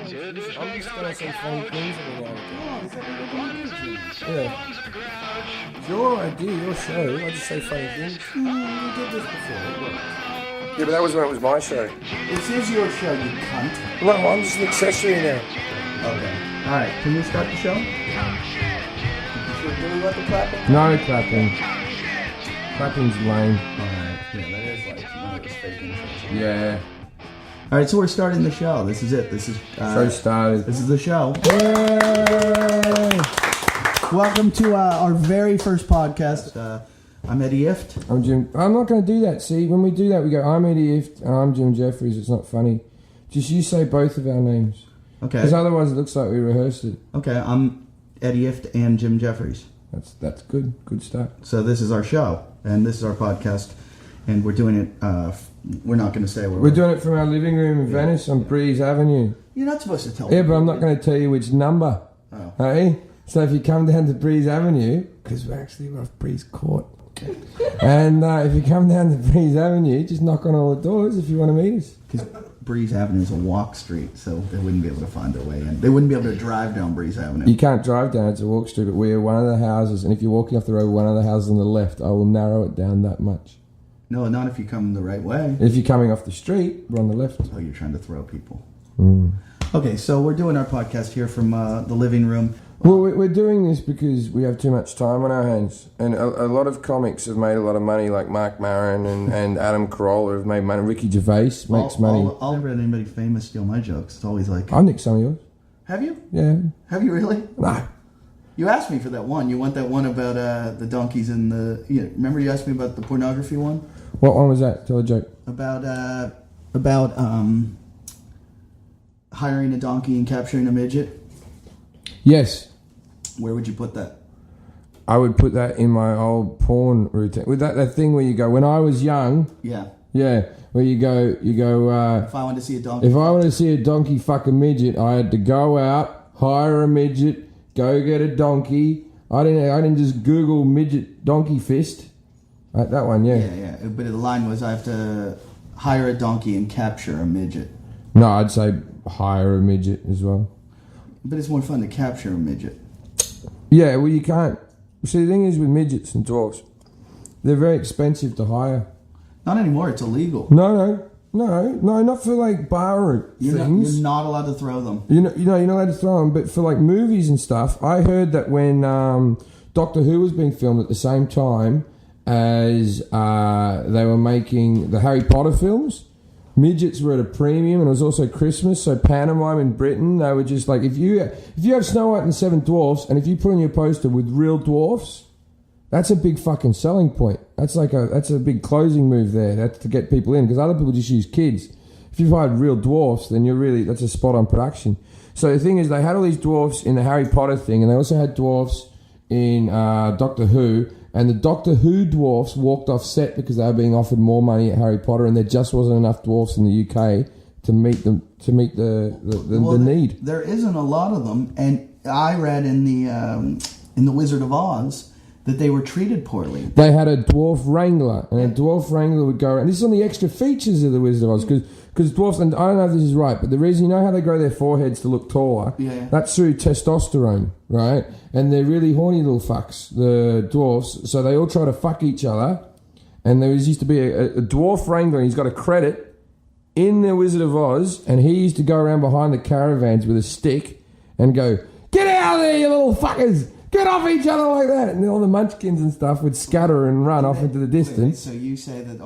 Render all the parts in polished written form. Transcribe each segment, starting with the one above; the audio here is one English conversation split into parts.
I'm just gonna say funny things every now and again. Yeah. It's your idea, your show. I just say funny things. We did this before. Yeah, but that was when it was my show. This is your show, you cunt. No, I'm just an accessory now. Okay. Alright, can we start the show? Do we want the clapping? No clapping. Clapping's lame. Alright, yeah, that is like one of those fake intros. Yeah. Alright, so we're starting the show. This is it. This is Show started. This is the show. Yay! Welcome to our very first podcast. I'm Eddie Ift. I'm Jim. I'm not going to do that. See, when we do that, we go, I'm Eddie Ift and I'm Jim Jeffries. It's not funny. Just you say both of our names. Okay. Because otherwise it looks like we rehearsed it. Okay, I'm Eddie Ift and Jim Jeffries. That's good. Good start. So this is our show, and this is our podcast, and we're doing it, we're not going to say where We're doing it from our living room in Venice on Breeze Avenue. You're not supposed to tell Yeah, me. but I'm not going to tell you which number. Oh. Hey? So if you come down to Breeze Avenue, because we're off Breeze Court, and if you come down to Breeze Avenue, just knock on all the doors if you want to meet us. Because Breeze Avenue is a walk street, so they wouldn't be able to find their way in. They wouldn't be able to drive down Breeze Avenue. You can't drive down, it's a walk street, but we're one of the houses, and if you're walking off the road, one of the houses on the left, I will narrow it down that much. No, not if you come the right way. If you're coming off the street, we're on the left. Oh, you're trying to throw people. Mm. Okay, so we're doing our podcast here from the living room. Well, we're doing this because we have too much time on our hands. And a lot of comics have made a lot of money, like Mark Maron and Adam Carolla have made money. Ricky Gervais makes money. I'll never had anybody famous steal my jokes. It's always like... I'll nick some of yours. Have you? Yeah. Have you really? No. You asked me for that one. You want that one about the donkeys and the... Yeah, remember you asked me about the pornography one? What one was that? Tell a joke. About hiring a donkey and capturing a midget. Yes. Where would you put that? I would put that in my old porn routine. With that thing where you go, when I was young... Yeah. Yeah, where you go... if I wanted to see a donkey... If I wanted to see a donkey fuck a midget, I had to go out, hire a midget, go get a donkey. I didn't just Google midget donkey fist. That one, yeah. Yeah. But the line was, I have to hire a donkey and capture a midget. No, I'd say hire a midget as well. But it's more fun to capture a midget. Yeah, well, you can't. See, the thing is with midgets and dwarfs, they're very expensive to hire. Not anymore. It's illegal. No, not for like bar things. You're not allowed to throw them. You're not allowed to throw them, but for like movies and stuff, I heard that when Doctor Who was being filmed at the same time as they were making the Harry Potter films, midgets were at a premium, and it was also Christmas, so pantomime in Britain, they were just like, if you have Snow White and the Seven Dwarfs, and if you put on your poster with real dwarfs, that's a big fucking selling point. That's a big closing move there. That's to get people in, because other people just use kids. If you've hired real dwarfs, then that's a spot on production. So the thing is, they had all these dwarfs in the Harry Potter thing, and they also had dwarfs in Doctor Who. And the Doctor Who dwarfs walked off set because they were being offered more money at Harry Potter, and there just wasn't enough dwarfs in the UK to meet the need. There isn't a lot of them, and I read in the Wizard of Oz that they were treated poorly. They had a dwarf wrangler, and a dwarf wrangler would go, and this is on the extra features of the Wizard of Oz, because dwarfs, and I don't know if this is right, but the reason, you know how they grow their foreheads to look taller? Yeah. That's through testosterone, right? And they're really horny little fucks, the dwarfs, so they all try to fuck each other, and there used to be a dwarf wrangler, and he's got a credit in the Wizard of Oz, and he used to go around behind the caravans with a stick and go, "Get out of there, you little fuckers! Get off each other like that!" And then all the munchkins and stuff would scatter and run off into the distance. So you say that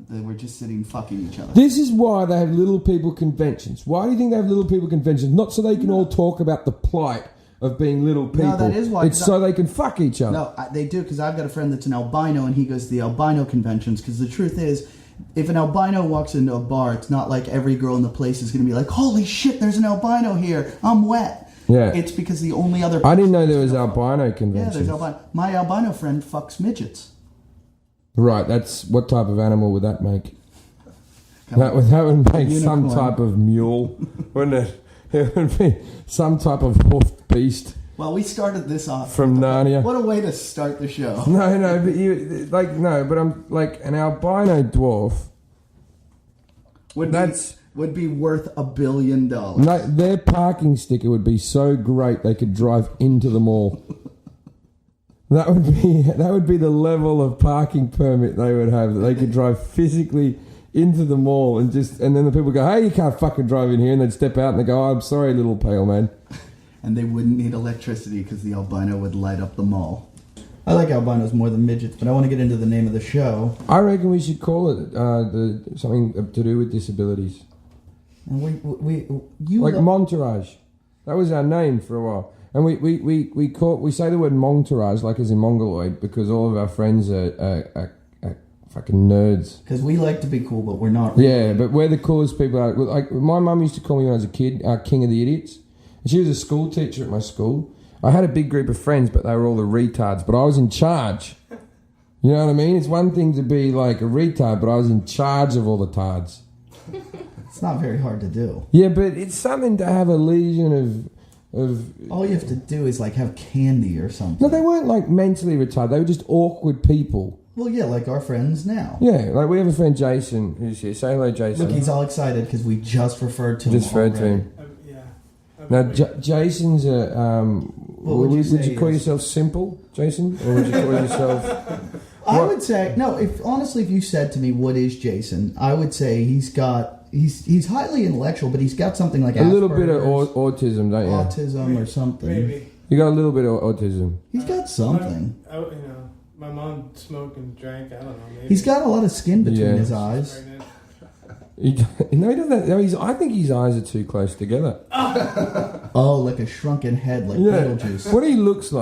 they were just sitting fucking each other. This is why they have little people conventions. Why do you think they have little people conventions? Not so they can all talk about the plight of being little people. No, that is why. It's so they can fuck each other. No, they do, because I've got a friend that's an albino, and he goes to the albino conventions, because the truth is, if an albino walks into a bar, it's not like every girl in the place is going to be like, "Holy shit, there's an albino here, I'm wet." Yeah. It's because the only other... I didn't know there was albino conventions. Yeah, there's albino. My albino friend fucks midgets. Right, that's... What type of animal would that make? That would make some type of mule, wouldn't it? It would be some type of hoofed beast. Well, we started this off from Narnia. What a way to start the show. But I'm like an albino dwarf. That's would be worth $1 billion. No, their parking sticker would be so great they could drive into the mall. That would be the level of parking permit they would have, that they could drive physically into the mall and then the people go, hey, you can't fucking drive in here, and they'd step out and they go, oh, I'm sorry, little pale man. And they wouldn't need electricity because the albino would light up the mall. I like albinos more than midgets, but I want to get into the name of the show. I reckon we should call it something to do with disabilities. And Monterage. That was our name for a while. And we say the word Monterage like as in Mongoloid because all of our friends are fucking nerds. Because we like to be cool, but we're not. Really. Yeah, but we're the coolest people. Like my mum used to call me when I was a kid, King of the Idiots. And she was a school teacher at my school. I had a big group of friends, but they were all the retards. But I was in charge. You know what I mean? It's one thing to be like a retard, but I was in charge of all the tards. It's not very hard to do. Yeah, but it's something to have a legion of... All you have to do is like have candy or something. No, they weren't like mentally retarded. They were just awkward people. Well, yeah, like our friends now. Yeah, like we have a friend, Jason, who's here. Say hello, Jason. Look, he's all excited because we just referred to him. Just referred to him. Now, Jason's a... would you call yourself simple, Jason? Or would you call yourself... I would say... No, if you said to me, what is Jason? I would say he's highly intellectual, but he's got something like a little bit of autism, don't you? Autism or something. Maybe. You got a little bit of autism. He's got something. My mom smoked and drank. I don't know. Maybe. He's got a lot of skin between his eyes. He doesn't. No, I think his eyes are too close together. Oh, like a shrunken head, like Beetlejuice. What he looks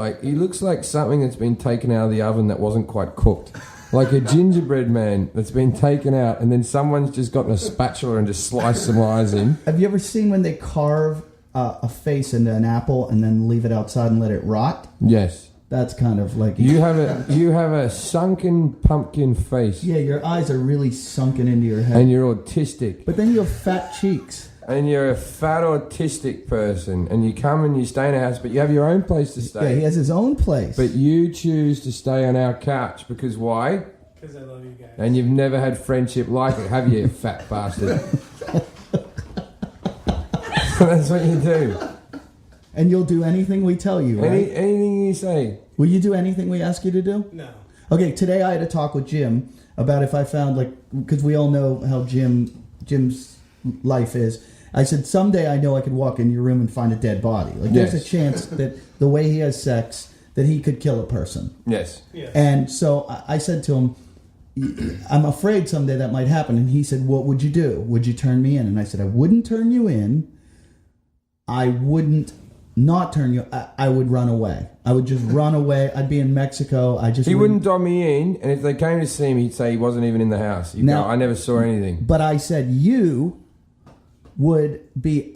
like something that's been taken out of the oven that wasn't quite cooked. Like a gingerbread man that's been taken out and then someone's just gotten a spatula and just sliced some eyes in. Have you ever seen when they carve a face into an apple and then leave it outside and let it rot? Yes. That's kind of like... You have a sunken pumpkin face. Yeah, your eyes are really sunken into your head. And you're autistic. But then you have fat cheeks. And you're a fat autistic person. And you come and you stay in a house, but you have your own place to stay. Yeah, he has his own place. But you choose to stay on our couch because why? Because I love you guys. And you've never had friendship like it, have you, fat bastard? That's what you do. And you'll do anything we tell you, right? Anything you say. Will you do anything we ask you to do? No. Okay, today I had a talk with Jim about if I found, because we all know how Jim's life is. I said, someday I know I could walk in your room and find a dead body. There's a chance that the way he has sex, that he could kill a person. Yes. And so I said to him, I'm afraid someday that might happen. And he said, what would you do? Would you turn me in? And I said, I wouldn't turn you in. I wouldn't not turn you. I would run away. I would just run away. I'd be in Mexico. He wouldn't dom me in, and if they came to see me, he'd say he wasn't even in the house. He'd go, I never saw anything. But I said you would be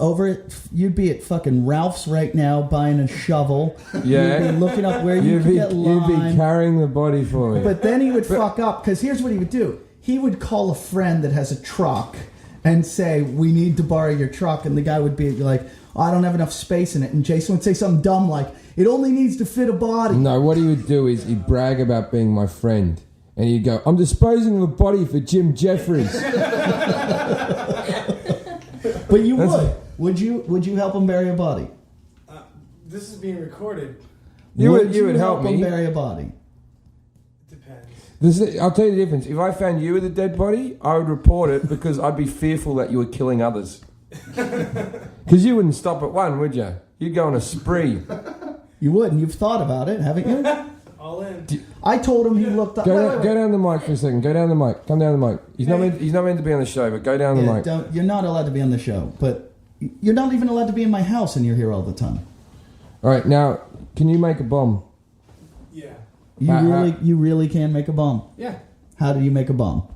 you'd be at fucking Ralph's right now buying a shovel. Yeah. You'd be looking up where you could get lime. You'd be carrying the body for me. But then he would fuck up, because here's what he would do. He would call a friend that has a truck and say, we need to borrow your truck, and the guy would be like, I don't have enough space in it. And Jason would say something dumb like, it only needs to fit a body. No, what he would do is he'd brag about being my friend. And he'd go, I'm disposing of a body for Jim Jeffries. But you would. Would you help him bury a body? This is being recorded. You would help me him bury a body? It depends. I'll tell you the difference. If I found you with a dead body, I would report it because I'd be fearful that you were killing others. Because you wouldn't stop at one, would you? You'd go on a spree. You would, and you've thought about it, haven't you? All in. I told him he looked up. Go down the mic for a second. Go down the mic. Come down the mic. He's not meant to be on the show, but go down the mic. You're not allowed to be on the show, but you're not even allowed to be in my house, and you're here all the time. All right, now, can you make a bomb? Yeah. You really can make a bomb? Yeah. How do you make a bomb?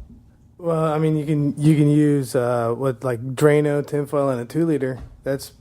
Well, I mean, you can use Drano, tinfoil, and a 2-liter. That's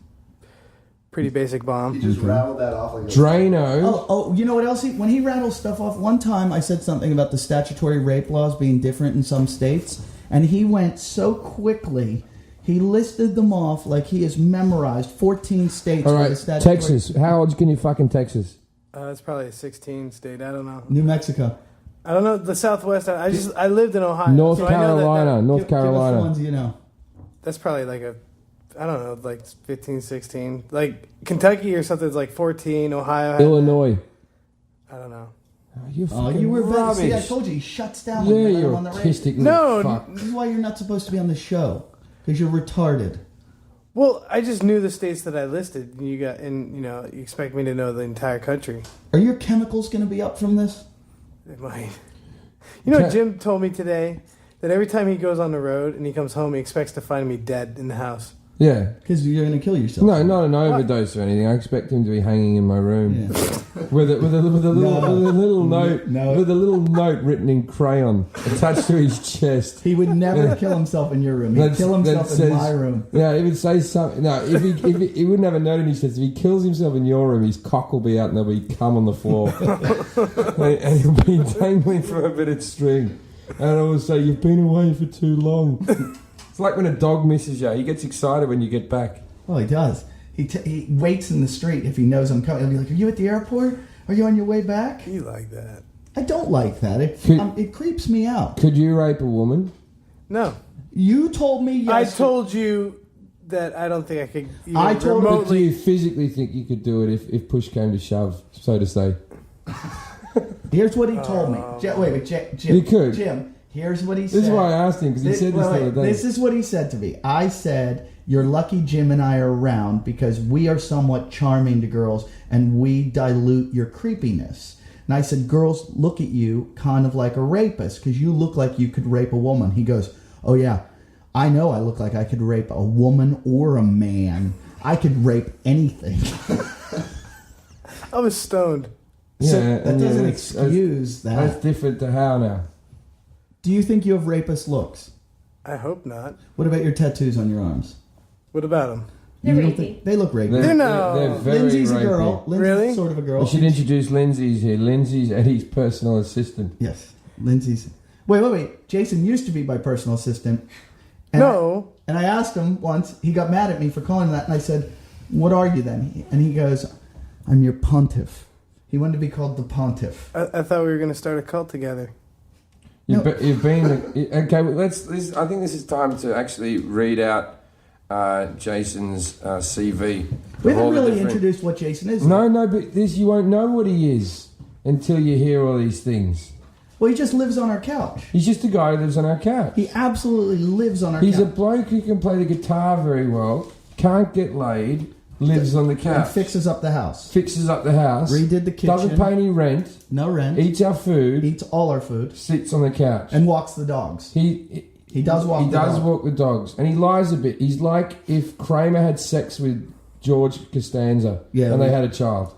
pretty basic bomb. You just rattled that off like a Drano. Oh, you know what else? When he rattles stuff off, one time I said something about the statutory rape laws being different in some states, and he went so quickly. He listed them off like he has memorized 14 states. All right, Texas. How old can you fucking Texas? It's probably a 16 state. I don't know. New Mexico. I don't know the Southwest. I lived in Ohio. North Carolina. North Give us the Carolina. ones you know. That's probably like I don't know, like 15, 16. Like Kentucky or something's like 14. Ohio. Illinois. I don't know. You were rubbish. See, I told you he shuts down Yeah, when you let you're him on the radio. autistic. No, fuck. This is why you're not supposed to be on the show, because you're retarded. Well, I just knew the states that I listed. You expect me to know the entire country. Are your chemicals going to be up from this? It might. You know what Jim told me today? That every time he goes on the road and he comes home, he expects to find me dead in the house. Yeah. Because you're going to kill yourself. No, not an overdose or anything. I expect him to be hanging in my room with a little note written in crayon attached to his chest. He would never kill himself in your room. He'd kill himself in my room. Yeah, he would say something. No, if he wouldn't have a note in his chest. If he kills himself in your room, his cock will be out and there'll be cum on the floor, and he'll be dangling from a bit of string. And I will say, "You've been away for too long." It's like when a dog misses you. He gets excited when you get back. Well, he does. He waits in the street if he knows I'm coming. He'll be like, "Are you at the airport? Are you on your way back?" You like that? I don't like that. It creeps me out. Could you rape a woman? No. You told me yesterday. I told you that I don't think I could. I told him. But do you physically think you could do it if push came to shove, so to say? Here's what he told me. Wait, Jim. You could. Jim, here's what he said. This is why I asked him, because he said this the other day. This is what he said to me. I said, "You're lucky Jim and I are around because we are somewhat charming to girls and we dilute your creepiness." And I said, "Girls look at you kind of like a rapist because you look like you could rape a woman." He goes, "Oh yeah, I know I look like I could rape a woman or a man. I could rape anything." I was stoned. So Yeah, that doesn't excuse that. That's different to how now. Do you think you have rapist looks? I hope not. What about your tattoos on your arms? What about them? You They're don't rapey. think they look rapey? They're very Lindsay's a rapey. girl. Lindsay's Really? sort of a girl. We should introduce Lindsay's here. Lindsay's Eddie's personal assistant. Yes, Lindsay's. Wait. Jason used to be my personal assistant. And No. And I asked him once. He got mad at me for calling him that, and I said, "What are you then?" And he goes, "I'm your pontiff." He wanted to be called the pontiff. I thought we were going to start a cult together. You've been okay. Well, I think this is time to actually read out Jason's CV. We haven't really introduced what Jason is. No, but you won't know what he is until you hear all these things. Well, he just lives on our couch. He's just a guy who lives on our couch. He absolutely lives on our He's couch. a bloke who can play the guitar very well, can't get laid, lives on the And couch, fixes up the house. fixes up the house, Redid the kitchen. doesn't pay any rent, No rent. eats our food, Eats all our food. sits on the couch. And walks the dogs. He does walk He the does dog. walk the dogs, and he lies a bit. He's like if Kramer had sex with George Costanza, Yeah, and they had a child.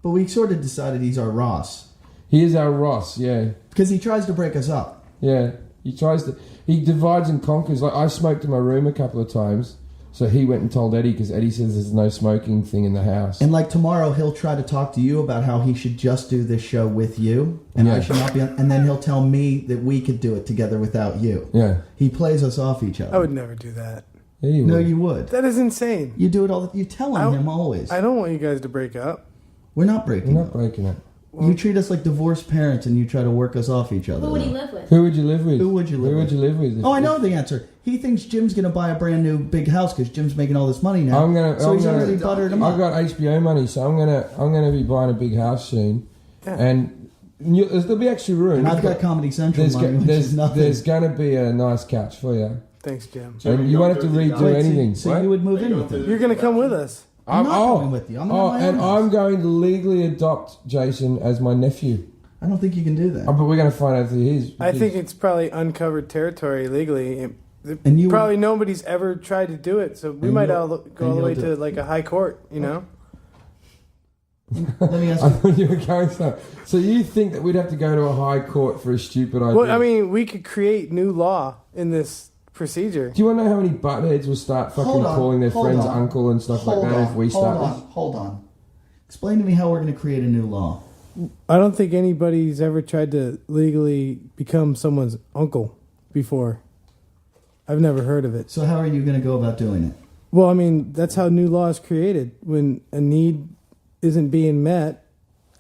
But we sort of decided he's our Ross. He is our Ross, yeah, Because he tries to break us up. yeah. He divides and conquers. Like I smoked in my room a couple of times, so he went and told Eddie because Eddie says there's no smoking thing in the house. And like tomorrow, he'll try to talk to you about how he should just do this show with you, and I Yeah. should not be on. And then he'll tell me that we could do it together without you. Yeah, He plays us off each other. I would never do that. yeah, you No, would. you would. That is insane. You do it all. You tell him always. I don't want you guys to break up. We're not breaking You're not up. breaking it. You treat us like divorced parents, and you try to work us off each other. Who would he though. live with? Who would you live with? Who would you live with? if- Oh, I know the answer. He thinks Jim's going to buy a brand new big house because Jim's making all this money now. So he's already buttered him I've up. got HBO money, so I'm gonna be buying a big house soon, and there'll be extra room. And I've got Comedy Central There's, money, which is nothing. there's going to be a nice couch for you, Thanks, Jim. and you won't have to redo anything. So What? you would move in with him. You're going to come with us. I'm not coming with you. I'm on my own and house. I'm going to legally adopt Jason as my nephew. I don't think you can do that. But we're going to find out if he is. I think it's probably uncovered territory legally. And you probably nobody's ever tried to do it, so we And might you'll- all go and all the way you'll do to it. like a high court, you know? Let me ask I you. thought you were going so you think that we'd have to go to a high court for a stupid idea? Well, I mean, we could create new law in this procedure. Do you want to know how many buttheads will start fucking calling their friends uncle and stuff like that if we start this? Hold on. Explain to me how we're going to create a new law. I don't think anybody's ever tried to legally become someone's uncle before. I've never heard of it. So how are you going to go about doing it? Well, I mean, that's how new law is created. When a need isn't being met,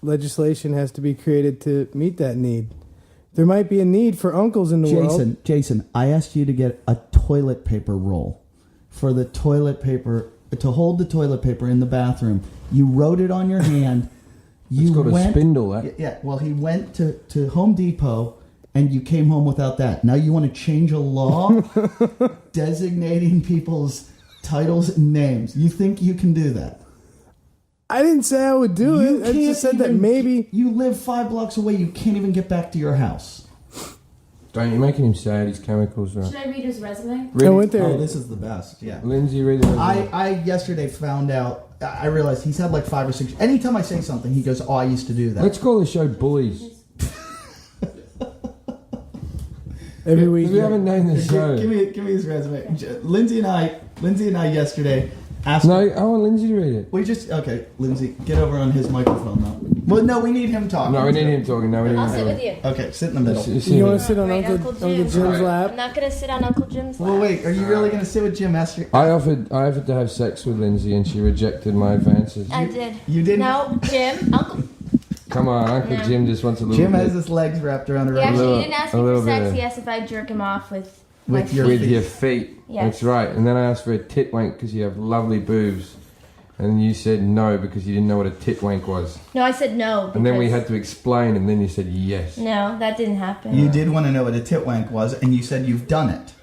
legislation has to be created to meet that need. There might be a need for uncles in the world. Jason, I asked you to get a toilet paper roll. for the toilet paper, to hold the toilet paper in the bathroom. You wrote it on your hand. It's got a spindle, that. Yeah, well, he went to Home Depot, and you came home without that. Now you want to change a law designating people's titles and names. You think you can do that? I didn't say I would do it. I just said that maybe. You live 5 blocks away. You can't even get back to your house. Don't you making him sad? His chemicals are. Should I read his resume? I went there. Oh, this is the best. Yeah. Lindsay, read it. I yesterday found out. I realized he's had like 5 or 6. Anytime I say something, he goes, "Oh, I used to do that." Let's call the show Bullies. Every week. We haven't named the show. Give me his resume. Lindsay and I yesterday asked. No, I want Lindsay to read it. We just okay. Lindsay, get over on his microphone now. Well, no, we need him talking. No, we need him talking. No, we need I'll him sit talking. with you. Okay, sit in the middle. You want to sit on Right, Uncle Jim's Right. lap? I'm not going to sit on Uncle Jim's lap. Well, wait. Are you really going to sit with Jim Esther? I offered to have sex with Lindsay, and she rejected my advances. I did. You didn't. No, Jim. Uncle. Come on, Uncle No. Jim just wants a little. Jim bit. has his legs wrapped around her. He actually little- didn't ask a me little for sex. bit. He asked if I'd jerk him off with With my your feet. With your feet. Yes. That's right. And then I asked for a tit wank because you have lovely boobs. And you said no because you didn't know what a tit wank was. No, I said no. And then we because- had to explain, and then you said yes. No, that didn't happen. You did want to know what a tit wank was, and you said you've done it.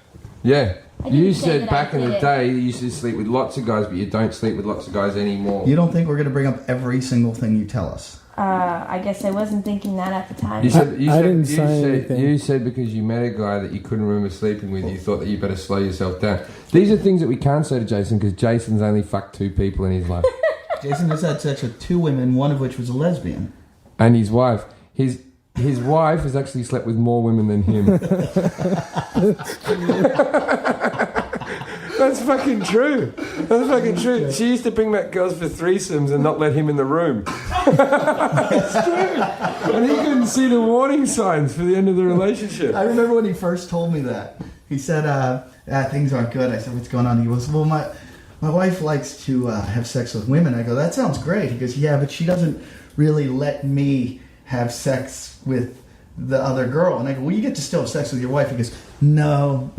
Yeah. I didn't You say said that back I in the did it. day you used to sleep with lots of guys, but you don't sleep with lots of guys anymore. You don't think we're going to bring up every single thing you tell us? I guess I wasn't thinking that at the time. You said, I didn't say anything. You said because you met a guy that you couldn't remember sleeping with, you thought that you better slow yourself down. These are things that we can't say to Jason because Jason's only fucked 2 people in his life. Jason has had sex with 2 women, one of which was a lesbian. And his wife. His wife has actually slept with more women than him. That's fucking true. That's fucking true. She used to bring back girls for threesomes and not let him in the room. That's true. And he couldn't see the warning signs for the end of the relationship. I remember when he first told me that. He said, things aren't good. I said, what's going on? He goes, well, my wife likes to have sex with women. I go, that sounds great. He goes, yeah, but she doesn't really let me have sex with the other girl. And I go, well, you get to still have sex with your wife. He goes, no,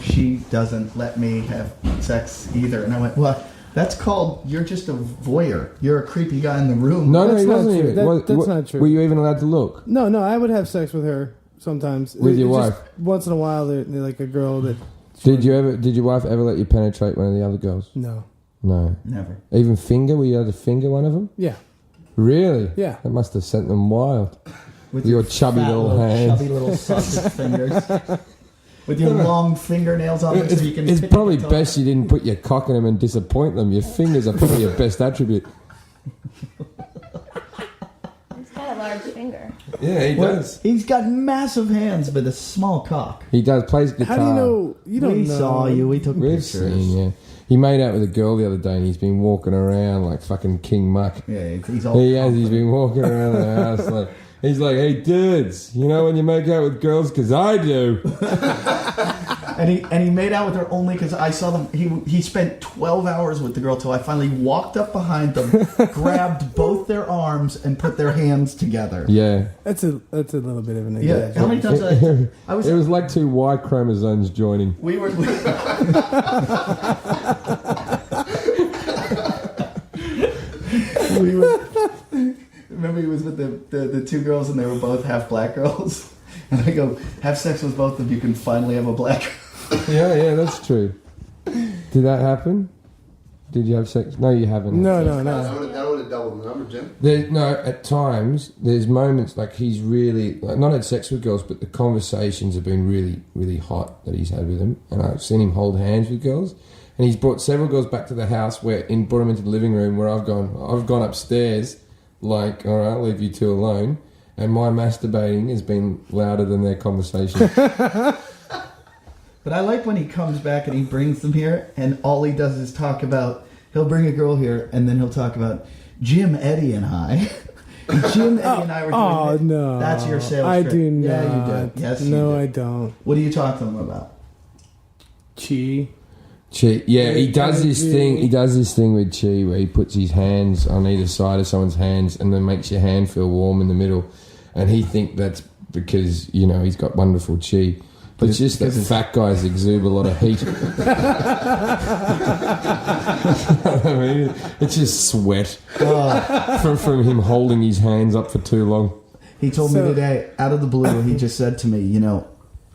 she doesn't let me have sex either. And I went, well, that's called, you're just a voyeur. You're a creepy guy in the room. No, That's he not wasn't true. even. That's not true. Were you even allowed to look? No, I would have sex with her sometimes. With your Just wife? once in a while, they're like a girl that. Did your wife ever let you penetrate one of the other girls? No. No. Never. Even finger? Were you allowed to finger one of them? Yeah. Really? Yeah. That must have sent them wild. With Your chubby fat little hands. Chubby little sausage fingers. With your long fingernails on them so you can... It's pick probably the top. best you didn't put your cock in them and disappoint them. Your fingers are probably your best attribute. He's got a large finger. Yeah, he Well, he's got massive hands but a small cock. He does. Plays guitar. How do you know? You don't We know. saw you. We took We've pictures. seen, yeah. He made out with a girl the other day and he's been walking around like fucking King Muck. Yeah, he's all... He has. He's been walking around the house like... He's like, hey, dudes, you know when you make out with girls? Because I do. And he made out with her only because I saw them. He spent 12 hours with the girl till I finally walked up behind them, grabbed both their arms, and put their hands together. Yeah. That's a little bit of an Yeah. exaggeration. How many times I was? It was like 2 Y chromosomes joining. We were. We were. Remember, he was with the 2 girls, and they were both half black girls. And I go, have sex with both of you, can finally have a black girl. Yeah, that's true. Did that happen? Did you have sex? No, you haven't. No. That would have doubled the number, Jim. At times, there's moments like he's really, like, not had sex with girls, but the conversations have been really, really hot that he's had with them. And I've seen him hold hands with girls. And he's brought several girls back to the house brought them into the living room where I've gone upstairs, like, all right, I'll leave you 2 alone. And my masturbating has been louder than their conversation. But I like when he comes back and he brings them here, and all he does is talk about. He'll bring a girl here, and then he'll talk about Jim, Eddie, and I. And Jim, Eddie, and I were doing Oh it. no! That's your sales I trick. do not. Yeah, you do. Yes, no, you do. I don't. What do you talk to them about? Chi. Yeah, he does this thing. He does this thing with Chi where he puts his hands on either side of someone's hands and then makes your hand feel warm in the middle. And he think that's because he's got wonderful Chi. It's just that fat guys exude a lot of heat. I mean, it's just sweat from him holding his hands up for too long. He told me today, out of the blue, he just said to me,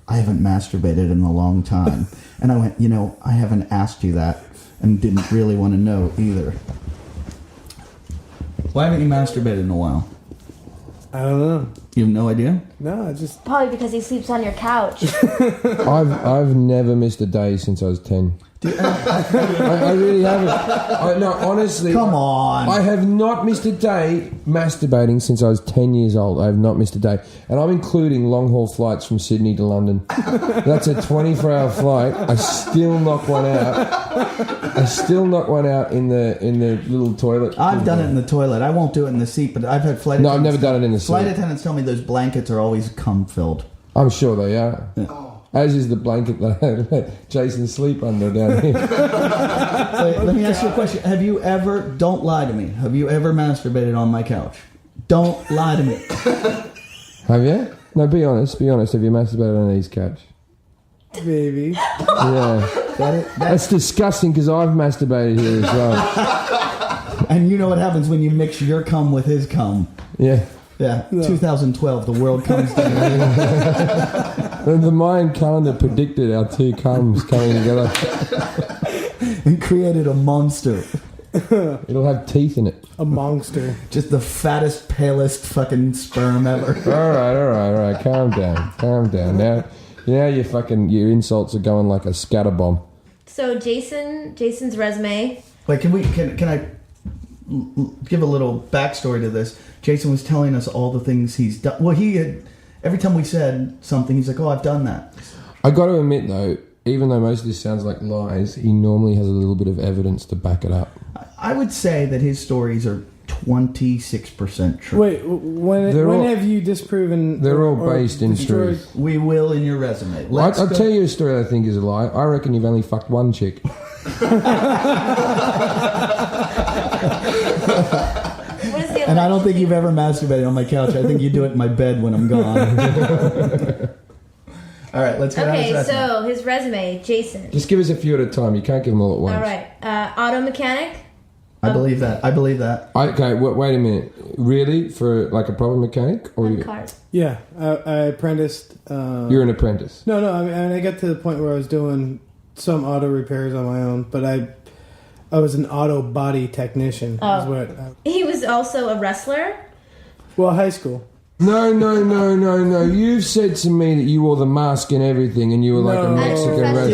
I haven't masturbated in a long time. And I went, I haven't asked you that and didn't really want to know either. Why haven't you masturbated in a while? I don't know. You have no idea? No, I just... Probably because he sleeps on your couch. I've never missed a day since I was 10. I really haven't. No, honestly. Come on. I have not missed a day masturbating since I was 10 years old. I have not missed a day. And I'm including long-haul flights from Sydney to London. That's a 24-hour flight. I still knock one out in the little toilet. I've done it in the toilet. I won't do it in the seat, but I've had flight attendants... No, I've never done it in the seat. Flight attendants tell me those blankets are always cum-filled. I'm sure they are. Yeah. As is the blanket that I let Jason sleep under down here. Wait, let me ask you a question. Have you ever... Don't lie to me. Have you ever masturbated on my couch? Don't lie to me. Have you? No, be honest. Be honest. Have you masturbated on his couch? Maybe. Yeah. That's disgusting because I've masturbated here as well. And you know what happens when you mix your cum with his cum. Yeah. Yeah, no. 2012, the world comes together. The Mayan calendar predicted our two cums coming together. And created a monster. It'll have teeth in it. A monster. Just the fattest, palest fucking sperm ever. All right. Calm down. Now your insults are going like a scatter bomb. So Jason's resume. Wait, can I give a little backstory to this? Jason was telling us all the things he's done. Well, every time we said something, he's like, "Oh, I've done that." I got to admit, though, even though most of this sounds like lies, he normally has a little bit of evidence to back it up. I would say that his stories are 26% true. Wait, when have you disproven? They're all based in truth. We will in your resume. I'll tell you a story I think is a lie. I reckon you've only fucked one chick. And I don't think you've ever masturbated on my couch. I think you do it in my bed when I'm gone. All right, let's get on his resume. So his resume, Jason. Just give us a few at a time. You can't give them all at once. All right. Auto mechanic. I believe that. Okay, wait a minute. Really? For like a proper mechanic? Or Cars. Yeah, I apprenticed. You're an apprentice? No. I mean, I got to the point where I was doing some auto repairs on my own, but I was an auto body technician. Oh. He was also a wrestler? Well, high school. No. You've said to me that you wore the mask and everything and you were like a Mexican wrestler.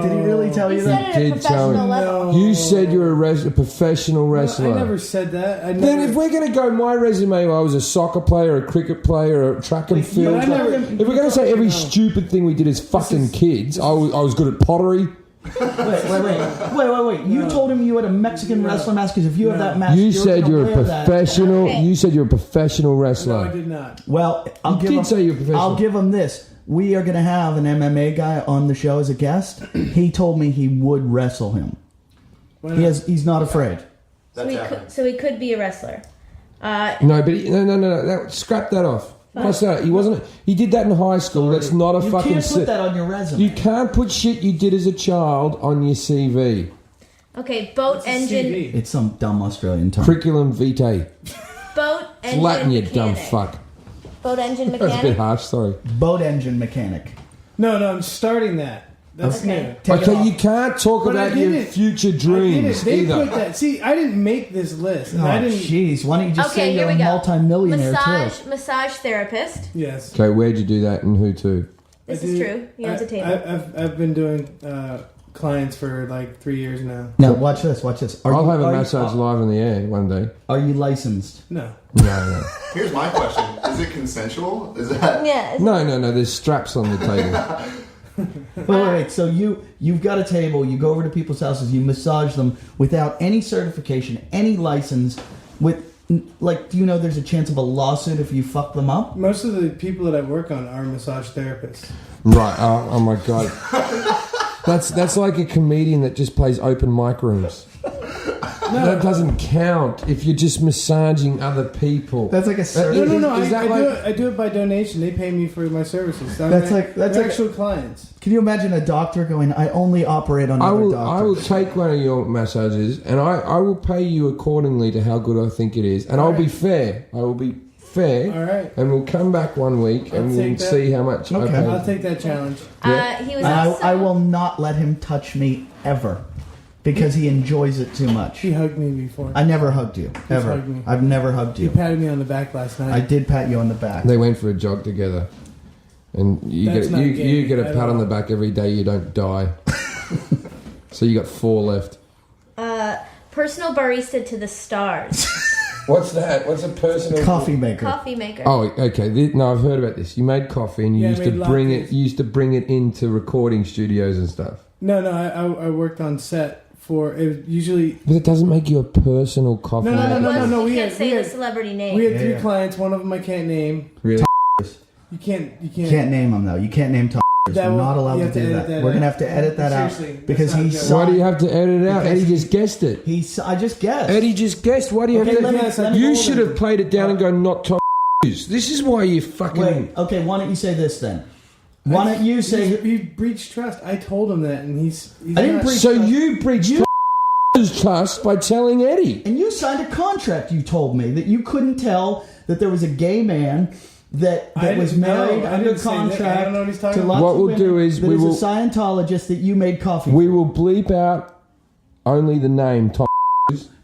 Did he really tell you that? He said it at a professional level. You said you were a professional wrestler. No, I never said that. Then if we're going to go my resume, I was a soccer player, a cricket player, a track and field. If we're going to say every stupid thing we did as fucking kids, I was good at pottery. Wait. You told him you had a Mexican wrestler mask because if you have that mask, you said you're a professional. Okay. You said you're a professional wrestler. No, I did not. Well, I'll give him this. We are going to have an MMA guy on the show as a guest. He told me he would wrestle him. He's not afraid. So he could be a wrestler. No. Scrap that off. What's that? He wasn't. He did that in high school. That's not a fucking. You can't put that on your resume. You can't put shit you did as a child on your CV. Okay, boat engine. CV? It's some dumb Australian term. Curriculum vitae. Boat engine. Latin, you mechanic. dumb fuck. Boat engine mechanic. That's a bit harsh. Sorry. Boat engine mechanic. No, I'm starting that. That's okay. new. Okay, you can't talk about your future dreams either. Put that. See, I didn't make this list. Oh, jeez. Why don't you just say you're a multi-millionaire too? Massage therapist. Yes. Okay, where'd you do that and who to? This is true. He owns a table. I've been doing clients for like 3 years now. Now, watch this. I'll have a massage live in the air one day. Are you licensed? No. No. Here's my question. Is it consensual? Is that... Yeah. No. There's straps on the table. Wait. So you've got a table. You go over to people's houses. You massage them without any certification, any license. Do you know there's a chance of a lawsuit if you fuck them up? Most of the people that I work on are massage therapists. Right. Oh my god. That's like a comedian that just plays open mic rooms. that doesn't count if you're just massaging other people. That's like a service. No. Is that I do it by donation. They pay me for my services. That's like actual clients. Can you imagine a doctor going, I only operate on other doctors? I will take one of your massages and I will pay you accordingly to how good I think it is. And I'll be fair. I will be fair. All right. And we'll come back one week and we'll see how much I pay. I'll take that challenge. He was I will not let him touch me ever because he enjoys it too much. He hugged me before. I never hugged you, ever. Hugged me. I've never hugged you. He patted me on the back last night. I did pat you on the back. They went for a jog together. And you get a pat on the back every day you don't die. So you got 4 left. personal barista to the stars. What's that? What's a personal coffee maker? Coffee maker. Oh, okay. No, I've heard about this. You made coffee and you used to bring it. You used to bring it into recording studios and stuff. No. I worked on set for it. Was usually, but it doesn't make you a personal coffee maker. No. You can't say the celebrity name. We had 3 clients. One of them I can't name. Really? You can't name them though. You can't name Tom. We're not allowed to do that. We're gonna have to edit that out because he's. Why do you have to edit it out? Eddie just guessed it. I just guessed. Eddie just guessed. Why do you have to? You should have played it down and gone, not Tom. This is why you fucking. Wait. Okay. Why don't you say this then? Why don't you say he breached trust? I told him that, and he's I didn't breach. So you breached trust by telling Eddie. And you signed a contract. You told me that you couldn't tell that there was a gay man that was married under contract. I don't know what he's talking about. What we'll do is we will a Scientologist that you made coffee. We will bleep out only the name Tom.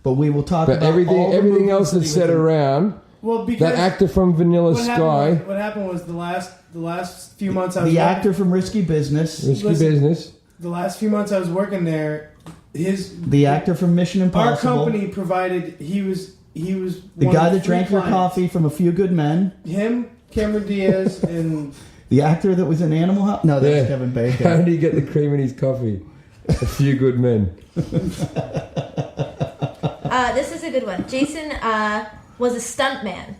But we will talk about everything else that's said in. around. Well, because that actor from Vanilla Sky. What happened was the last few months I was the actor from Risky Business. The last few months I was working there, the actor from Mission Impossible. Our company provided. He was the guy that drank your coffee from A Few Good Men. Him, Cameron Diaz, and the actor that was in Animal House. No, that's Kevin Bacon. How did he get the cream in his coffee? A Few Good Men. This is a good one. Jason was a stuntman.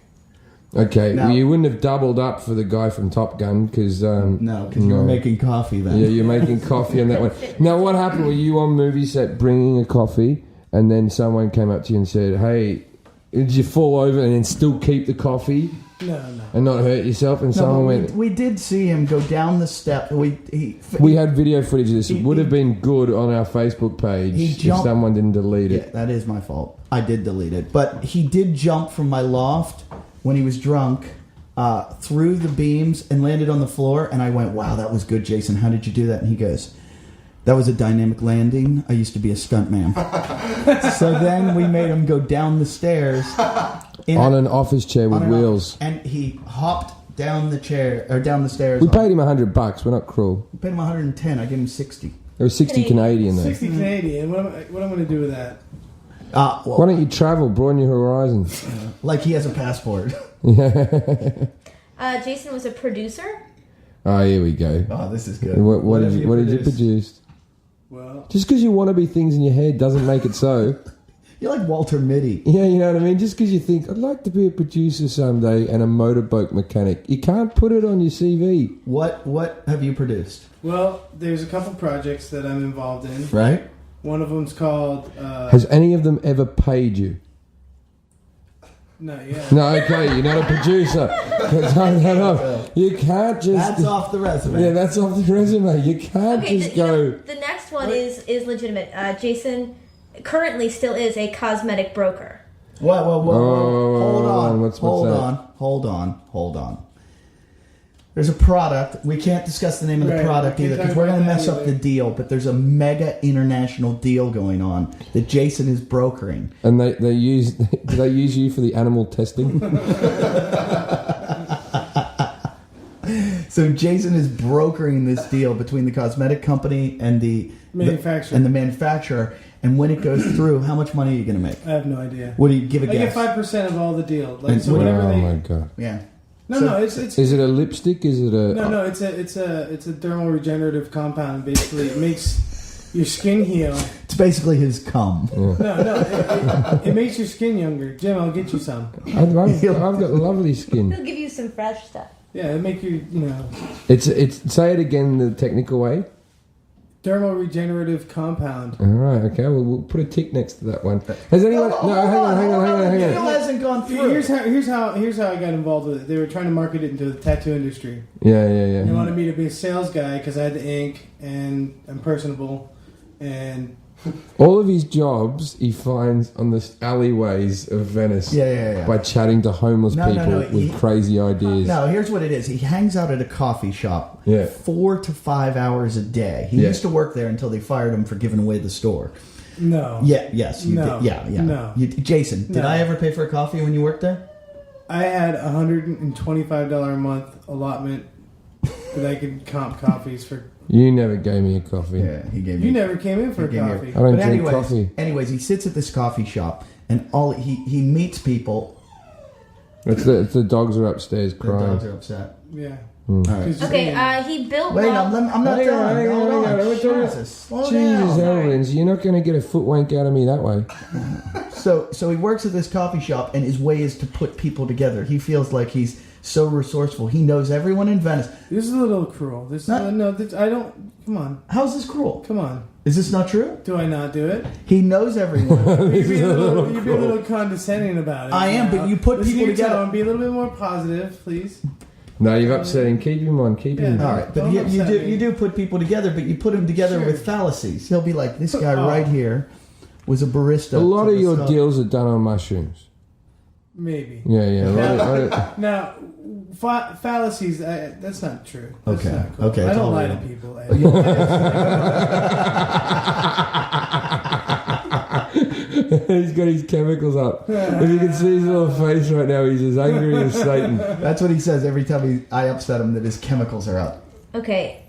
Okay, well, you wouldn't have doubled up for the guy from Top Gun because you were making coffee then. Yeah, you're making coffee on that one. Now, what happened? Were you on movie set bringing a coffee, and then someone came up to you and said, "Hey, did you fall over and then still keep the coffee?" No. And not hurt yourself? And someone went. We did see him go down the step. We had video footage of this. It would have been good on our Facebook page if someone didn't delete it. Yeah, that is my fault. I did delete it, but he did jump from my loft when he was drunk through the beams and landed on the floor. And I went, "Wow, that was good, Jason. How did you do that?" And he goes, "That was a dynamic landing. I used to be a stuntman." So then we made him go down the stairs on an office chair with wheels, and he hopped down the chair or down the stairs. We paid him $100. We're not cruel. We paid him 110. I gave him 60. There was 60 Canadian though. 60 Canadian. What am I going to do with that? Why don't you travel, broaden your horizons? Like he has a passport. Yeah. Jason was a producer. Oh, here we go. Oh, this is good. What did you produce? Well, just because you want to be things in your head doesn't make it so. You're like Walter Mitty. Yeah, you know what I mean? Just because you think, I'd like to be a producer someday and a motorboat mechanic. You can't put it on your CV. What have you produced? Well, there's a couple projects that I'm involved in. Right. One of them's called... Has any of them ever paid you? Not yet. No, okay, you're not a producer. No. You can't just... That's off the resume. Yeah, that's off the resume. You can't just go... The next one is legitimate. Jason currently still is a cosmetic broker. Whoa. Hold on. Hold on. There's a product. We can't discuss the name of the product either because we're going to mess up the deal. But there's a mega international deal going on that Jason is brokering. And do they use you for the animal testing? So Jason is brokering this deal between the cosmetic company and the manufacturer. And when it goes through, how much money are you going to make? I have no idea. What do you give a guess? I get 5% of all the deal. My god. Yeah. No, it's. Is it a lipstick? Is it a? No. It's a dermal regenerative compound. Basically, it makes your skin heal. It's basically his cum. Yeah. No, it makes your skin younger. Jim, I'll get you some. I've got lovely skin. He'll give you some fresh stuff. Yeah, it make you. It's say it again the technical way. Dermal regenerative compound. All right, okay. Well, we'll put a tick next to that one. Has anyone? No, hang on. It hasn't gone through. Here's how I got involved with it. They were trying to market it into the tattoo industry. Yeah. They wanted me to be a sales guy because I had the ink and I'm personable. And all of his jobs he finds on the alleyways of Venice. Yeah. By chatting to homeless people with crazy ideas. No, here's what it is. He hangs out at a coffee shop 4 to 5 hours a day. He used to work there until they fired him for giving away the store. No. Yeah. Yes. You No. did. Yeah. No. Jason, did No. I ever pay for a coffee when you worked there? I had $125 a month allotment that I could comp coffees for. You never gave me a coffee. Yeah, he gave me. You never came in for a He gave me coffee. I don't But drink coffee. Anyways, he sits at this coffee shop and he meets people. It's the dogs are upstairs The crying. dogs are upset. Yeah. All right. Okay, he built. Wait, I'm not Hang done. on, Hold on. hang on. Jesus, slow Jesus, down. Elvins, you're not going to get a foot wank out of me that way. So he works at this coffee shop, and his way is to put people together. He feels like he's so resourceful. He knows everyone in Venice. This is a little cruel. I don't. Come on. How's this cruel? Come on. Is this not true? Do I not do it? He knows everyone. You'd be a little condescending about it. I am, but you put people together. Be a little bit more positive, please. No, you've upset him. Keep him on. Keep him. Yeah. All right, but Don't you upset me. do put people together, but you put them together Sure. with fallacies. He'll be like, this guy right here was a barista. A lot to of the your stuff. deals are done on mushrooms. Maybe. Yeah. Now, fallacies, that's not true. That's Okay. not cool. Okay, I it's don't all lie real. to people. He's got his chemicals up. If you can see his little face right now, he's as angry as Satan. That's what he says every time I upset him, that his chemicals are up. Okay,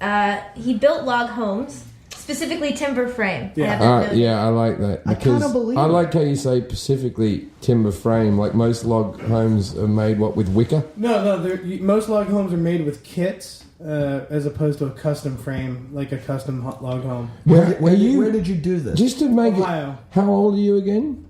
he built log homes, specifically timber frame. Yeah. I have that noted. Yeah, I like that. I Because kinda believe I it. like how you say specifically timber frame. Like most log homes are made, with wicker? No. Most log homes are made with kits, as opposed to a custom frame, like a custom log home. Where did you do this? Just to make Ohio. it... How old are you again?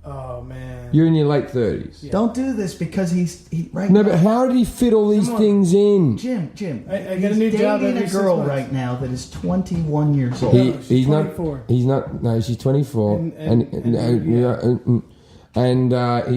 Oh man. You're in your late 30s. Yeah. Don't do this because he's right No, now. but how did he fit all these Come on. things in? Jim. I get a new job dating every a 6 girl months. right now that is 21 years old. No, she's 24. He's not. No, she's 24, and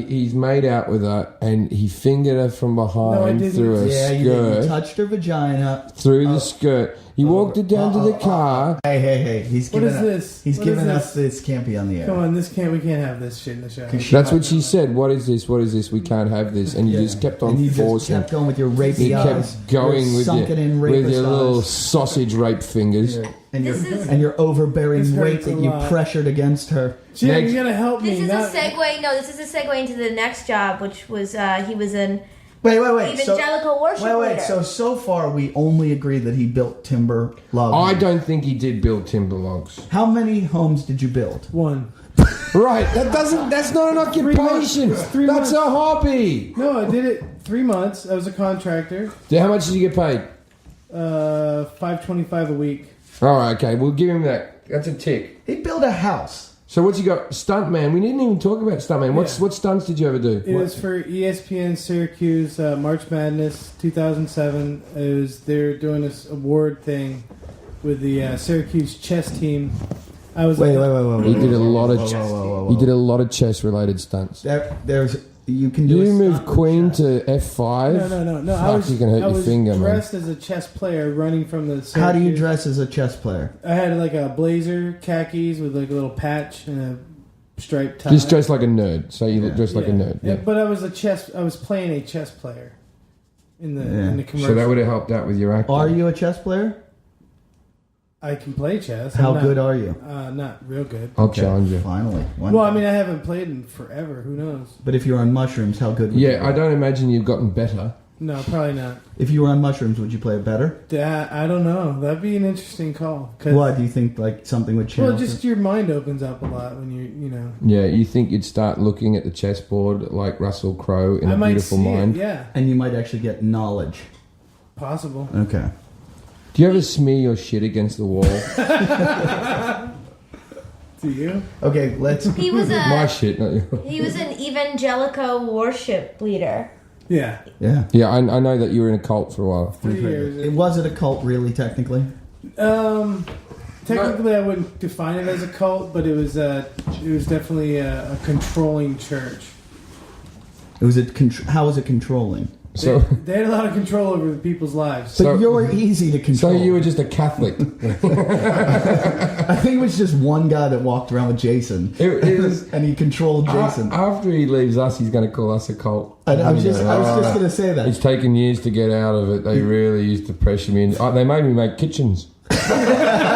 he's made out with her, and he fingered her from No, I behind didn't. through her Yeah, you did. You skirt, touched her vagina. through the skirt. He walked her down to the car. Hey. He's What giving is this? He's What giving is us this. Can't be on the air. Come on, we can't have this shit in the show. That's what she said. What is this? What is this? We can't have this. And you just kept on And you just forcing. kept going with your rapey You eyes. kept going Your with sunken-in your rapist little eyes. sausage rape fingers. And your This is- and your overbearing This weight hurts that a you lot. pressured against her. Jim, Next- you gotta help This me. is not- a segue. No, this is a segue into the next job, which was he was an Wait. evangelical worship leader. So far we only agree that he built timber logs. I don't think he did build timber logs. How many homes did you build? One. Right, that's not an occupation. months. 3 That's months. a hobby. No, I did it 3 months. I was a contractor. How much did you get paid? $5.25 a week. All right, okay, we'll give him that. That's a tick. He built a house. So what's he got? Stuntman. We didn't even talk about Stuntman. What stunts did you ever do? It was for ESPN Syracuse March Madness 2007. They're doing this award thing with the Syracuse chess team. I was Wait. He did a lot of Whoa. he did a lot of chess related stunts. There's you can do. You a move stunt with queen chess. to F5. No. Fuck, you can hurt your finger, I man. was dressed as a chess player running from the Syracuse. How do you dress as a chess player? I had like a blazer, khakis with like a little patch and a striped tie. Just dressed like a nerd. So you look dressed like a Yeah. nerd. Yeah. But I was playing a chess player in the commercial. So that would have helped out with your acting. Are you a chess player? I can play chess. How I'm not- good are you? Not real good. I'll challenge you. Finally. Well, I mean, I haven't played in forever. Who knows? But if you're on mushrooms, how good would you Yeah, be? I don't imagine you've gotten better. No, probably not. If you were on mushrooms, would you play it better? I don't know. That'd be an interesting call. 'Cause- Why do you think like something would change? Well, just your mind opens up a lot when you know. Yeah, you think you'd start looking at the chessboard like Russell Crowe in I A might Beautiful see Mind? it. Yeah, and you might actually get knowledge. possible. Okay. Do you ever smear your shit against the wall? Do you? Okay, let's. He was My a shit, not yours. he was an evangelical worship leader. Yeah. Yeah. Yeah, I know that you were in a cult for a while. 3 years. Was it a cult, really, technically? Technically, I wouldn't define it as a cult, but it was definitely a controlling church. It was how was it controlling? So They had a lot of control over the people's lives. But you're easy to so control. you were just a Catholic. I think it was just one guy that walked around with Jason. It was, and he controlled Jason. after he leaves us, he's going to call us a cult. I was just going to say that. It's taken years to get out of it. They really used to pressure me. They made me make kitchens.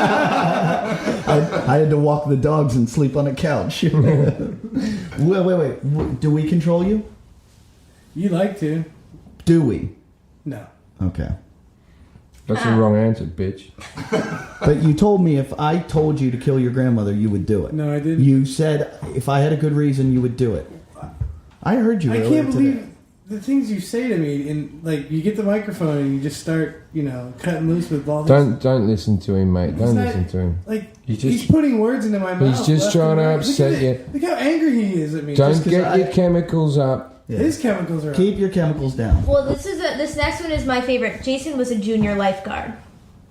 I had to walk the dogs and sleep on a couch. Wait. Do we control you? You like to? Do we? No. Okay. That's the wrong answer, bitch. But you told me if I told you to kill your grandmother, you would do it. No, I didn't. You said if I had a good reason, you would do it. I heard you. I earlier can't believe today. the things you say to me. And like, you get the microphone and you just start, cutting loose with all this. Don't listen to him, mate. Don't listen to him. Like, He's he's just- putting words into my mouth. He's just left trying and to right. upset Look at you. it. Look how angry he is at me. Don't Just 'cause get your chemicals up. Yeah. His chemicals are up. Keep your chemicals down. Well, this next one is my favorite. Jason was a junior lifeguard.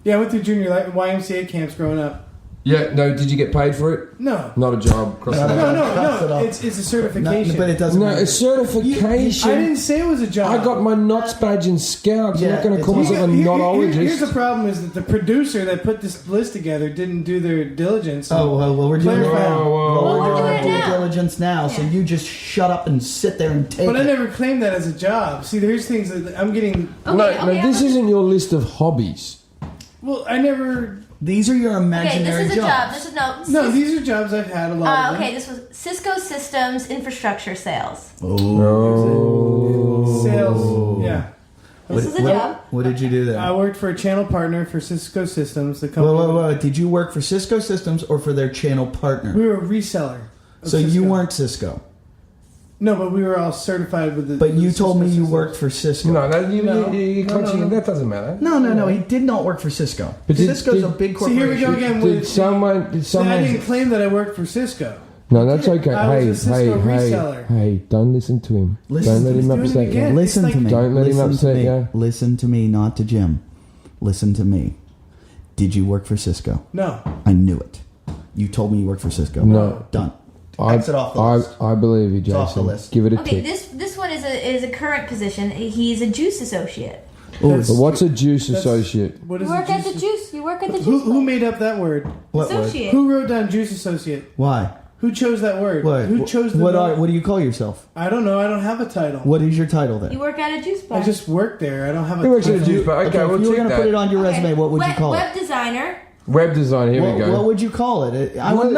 Yeah, I went through junior YMCA camps growing up. Yeah, no, did you get paid for it? No. Not a job. Cross No, that no, out. Cross it No. off. It's a certification. But it doesn't No, matter. a certification. I didn't say it was a job. I got my NOTS badge in Scouts. I'm Yeah, not going to it's- call myself a Here's notologist. the problem: is that the producer that put this list together didn't do their diligence. Oh, well, we're doing Clarify. Whoa, whoa, well, whoa, we're doing whoa. our due diligence now, so you just shut up and sit there and take But I it. never claimed that as a job. See, there's things that I'm getting. No, this isn't your list of hobbies. Well, I never. These are your Okay, imaginary this is a job. jobs. This is No, these are jobs I've had a lot of. okay, this was Cisco Systems Infrastructure Sales. Oh. Sales. Yeah. This is a job. What did you do there? I worked for a channel partner for Cisco Systems, the company. Whoa. Did you work for Cisco Systems or for their channel partner? We were a reseller. of So you Cisco. weren't Cisco. No, but we were all certified with the. But you with told me Cisco you systems. worked for Cisco. No, No. No. that doesn't matter. No. He did not work for Cisco. But did- Cisco's a did- big See, here corporation. we go again Did with. someone? See, I didn't claim that I worked for Cisco. No, that's okay. I was a Cisco reseller. Hey! Don't listen to him. Listen Don't to let him. him He's doing it upset again. you. Listen It's to like- me. Don't let him Listen upset to me. you. Listen to me, not to Jim. Listen to me. Did you work for Cisco? No. I knew it. You told me you worked for Cisco. No. Done. Exit off the list. I believe you, Jason. off the list. Give it a Okay, tick. this one is a current position. He's a juice associate. Oh, But what's a juice That's- associate? What You is work a at the juice? juice. You work at the juice. Who place. made up that word? what word? Associate. Who wrote down juice associate? Why? Who chose that word? What? Who chose the what name? do you call yourself? I don't know. I don't have a title. What is your title then? You work at a juice bar. I just work there. I don't have a He works at a title. juice bar. Okay, if we'll you were check going to put it that. on your resume, what would you call web it? designer. Web design. Here we What go. would you call it? I want to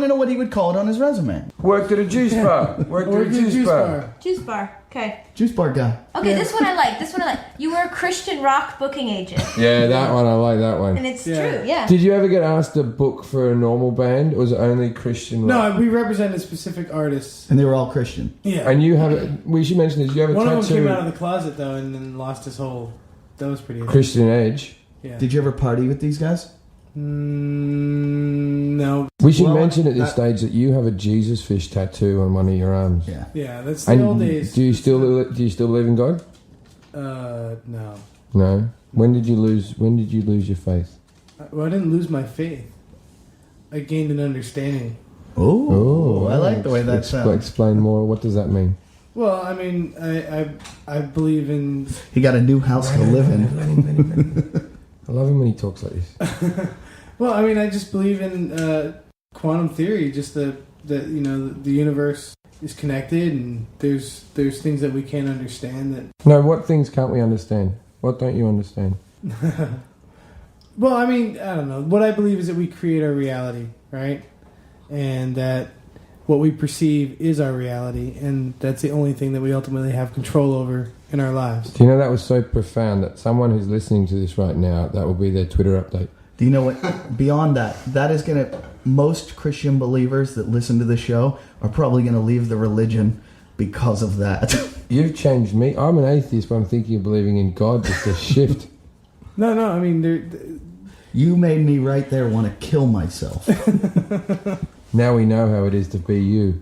know what he would call it on his resume. Worked at a juice bar. Worked at Worked a at juice bar. Juice bar. Okay. Juice bar guy. Okay, Yeah. this one I like. You were a Christian rock booking agent. Yeah, that one. I like that one. And it's Yeah. true, yeah. Did you ever get asked to book for a normal band, or was it only Christian rock? No, we represented specific artists. And they were all Christian. Yeah. And you have it. We should mention this. You have a One of them tattoo. came out of the closet though, and then lost his whole. That was pretty. Christian Edge. Yeah. Did you ever party with these guys? No. We should Well, mention at this that- stage that you have a Jesus fish tattoo on one of your arms. Yeah. Yeah, that's the And old days. do you still believe in God? No. No. When did you lose your faith? Well, I didn't lose my faith. I gained an understanding. Oh, I like the way that sounds. Explain more. What does that mean? Well, I mean, I believe in. He got a new house to live in. I love him when he talks like this. Well, I mean, I just believe in quantum theory. Just the universe is connected, and there's things that we can't understand. That No, what things can't we understand? What don't you understand? well, I mean, I don't know. What I believe is that we create our reality, right? And that what we perceive is our reality, and that's the only thing that we ultimately have control over in our lives. Do you know that was so profound that someone who's listening to this right now, that will be their Twitter update. Do you know what? Beyond that is going to. Most Christian believers that listen to the show are probably going to leave the religion because of that. You've changed me. I'm an atheist, but I'm thinking of believing in God. Just a shift. No, I mean, You made me right there want to kill myself. Now we know how it is to be you.